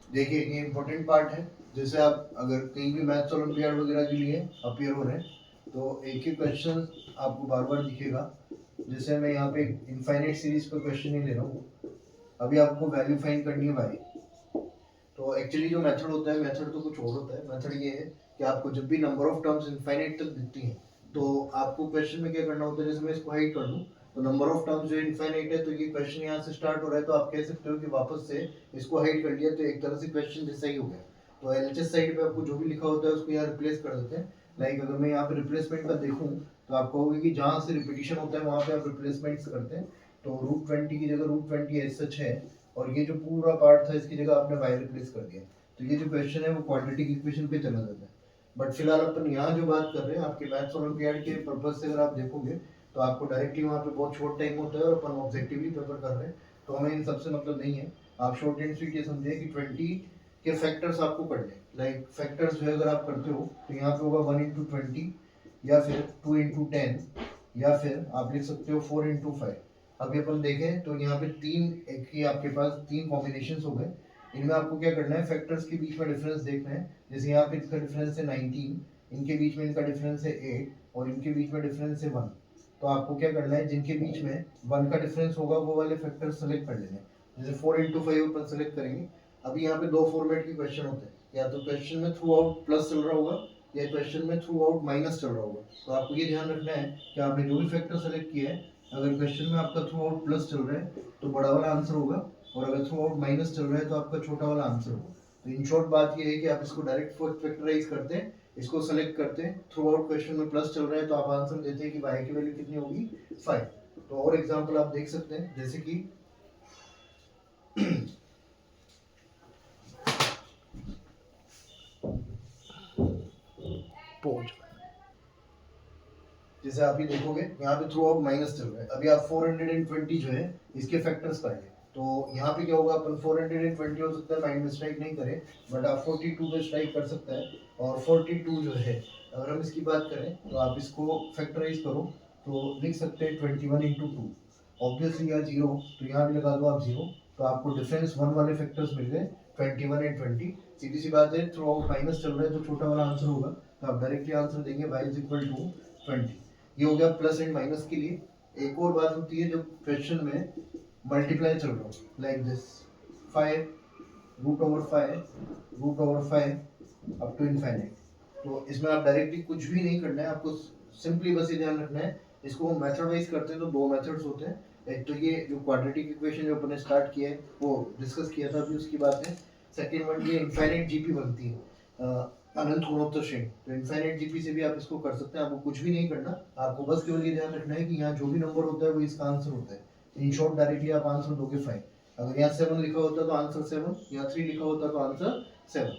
देखिए ये important part है। जैसे आप अगर कहीं भी मैथ्स ओलंपियाड वगैरह के लिए अपियर हो रहे हैं तो एक ही क्वेश्चन आपको बार बार दिखेगा। जैसे मैं यहाँ पे इनफाइनाइट सीरीज का क्वेश्चन ही ले रहा हूँ। अभी आपको वैल्यू फाइंड करनी है भाई। तो एक्चुअली जो मेथड होता है, मेथड तो कुछ और होता है। मेथड ये है कि आपको जब भी नंबर ऑफ टर्म्स इनफाइनाइट तक दिखती हैं तो आपको क्वेश्चन में क्या करना होता है। जैसे मैं इसको हाइड कर दूं तो नंबर ऑफ टर्म्स जो इनफाइनाइट है, तो ये क्वेश्चन यहाँ से स्टार्ट हो रहा है तो आप कह सकते हो कि वापस से इसको हाइड कर लिया तो एक तरह से क्वेश्चन जैसा ही हो गया। तो एलएचएस साइड पे आपको जो भी लिखा होता है उसको यहाँ रिप्लेस कर देते हैं। लाइक अगर मैं यहाँ पे रिप्लेसमेंट का देखूँ तो आप कहोगे कि जहाँ से रिपीटिशन होता है वहाँ पे आप रिप्लेसमेंट करते हैं। तो √20 की जगह √20 एज सच है, और ये जो पूरा पार्ट था इसकी जगह आपने वाई रिप्लेस कर दिया। तो ये जो क्वेश्चन है वो क्वाड्रेटिक इक्वेशन पे चला जाता है। बट फिलहाल अपन यहाँ जो बात कर रहे हैं आपके मैथ्स ओलंपियाड के पर्पज से अगर आप देखोगे तो आपको डायरेक्टली वहाँ पे बहुत शॉर्ट टाइम होता है और अपन ऑब्जेक्टिवली पेपर कर रहे हैं तो हमें इन सबसे मतलब नहीं है। आप शॉर्ट एंड स्वीट ये समझिए कि 20 के फैक्टर्स आपको करने, लाइक फैक्टर्स जो है अगर आप करते हो तो यहाँ पे होगा 1 × 20 या फिर 2 × 10 या फिर आप लिख सकते हो 4 × 5। अभी अपन देखें तो यहाँ पे तीन, एक ही आपके पास तीन कॉम्बिनेशन हो गए। इनमें आपको क्या करना है, फैक्टर्स के बीच में डिफरेंस देखना है। जैसे यहाँ पे इसका डिफरेंस है 19, इनके बीच में इनका डिफरेंस है 8 और इनके बीच में डिफरेंस है 1। तो आपको क्या करना है, जिनके बीच में 1 का डिफरेंस होगा वो वाले फैक्टर सेलेक्ट कर लेने हैं। जैसे 4 × 5 अपन सेलेक्ट करेंगे। अभी यहाँ पे दो फॉर्मेट के क्वेश्चन होते हैं, या तो क्वेश्चन में थ्रू आउट प्लस चल रहा होगा या क्वेश्चन में थ्रू आउट माइनस चल रहा होगा। तो आपको ये ध्यान रखना है कि आपने जो भी फैक्टर सेलेक्ट किया है, अगर क्वेश्चन में आपका थ्रू आउट प्लस चल रहा है तो बड़ा वाला आंसर होगा, और अगर थ्रू आउट माइनस चल रहा है तो आपका छोटा वाला आंसर होगा। तो इन शॉर्ट बात ये है कि आप इसको डायरेक्ट फैक्टराइज करते हैं, इसको सेलेक्ट करते हैं, थ्रू आउट क्वेश्चन में प्लस चल रहा है तो आप आंसर देते हैं कि y की वैल्यू कितनी होगी 5। तो और एग्जांपल आप देख सकते हैं जैसे कि जैसे आप ये देखोगे यहाँ पे थ्रू आउट माइनस चल रहा है। अभी आप 420 जो है इसके फैक्टर्स पाएंगे तो यहाँ पे क्या होगा, अपन 420 हो सकता है माइंड में स्ट्राइक नहीं करे, बट आप 42 पे स्ट्राइक कर सकता है। और 42 जो है अगर हम इसकी बात करें तो आप इसको फैक्टराइज करो तो लिख सकते हैं 21 × 2। ऑब्वियसली यहाँ जीरो, तो यहाँ भी लगा दो आप जीरो, तो आपको डिफरेंस 1 वाले फैक्टर्स मिल गए 21 और 20। सीधी सी बात है, थ्रू आउट माइनस चल रहा है तो छोटा वाला आंसर होगा, तो आप डायरेक्टली आंसर देंगे y = 20। ये हो गया प्लस एंड माइनस के लिए। एक और बात होती है जब क्वेश्चन में मल्टीप्लाई चल रहा हो, like this 5 √5 up to infinite. तो इसमें आप डायरेक्टली कुछ भी नहीं करना है, आपको सिंपली बस ये ध्यान रखना है। इसको हम मेथड वाइज करते हैं तो दो मेथड्स होते हैं। एक तो ये जो क्वाड्रेटिक इक्वेशन जो अपने स्टार्ट किया है वो डिस्कस किया था अभी, उसकी बात है। सेकेंड वन ये इनफाइनाइट जीपी बनती है, अनंत गुणोत्तर श्रेणी। तो इनफाइनाइट जीपी से भी आप इसको कर सकते हैं, आपको कुछ भी नहीं करना। आपको बस केवल ये ध्यान रखना है कि यहाँ जो भी नंबर होता है वो इसका आंसर होता है। इन शॉर्ट डायरेक्टली आप आंसर दोगे 5। अगर यहाँ 7 लिखा होता तो आंसर 7, यहाँ 3 लिखा होता तो आंसर 7।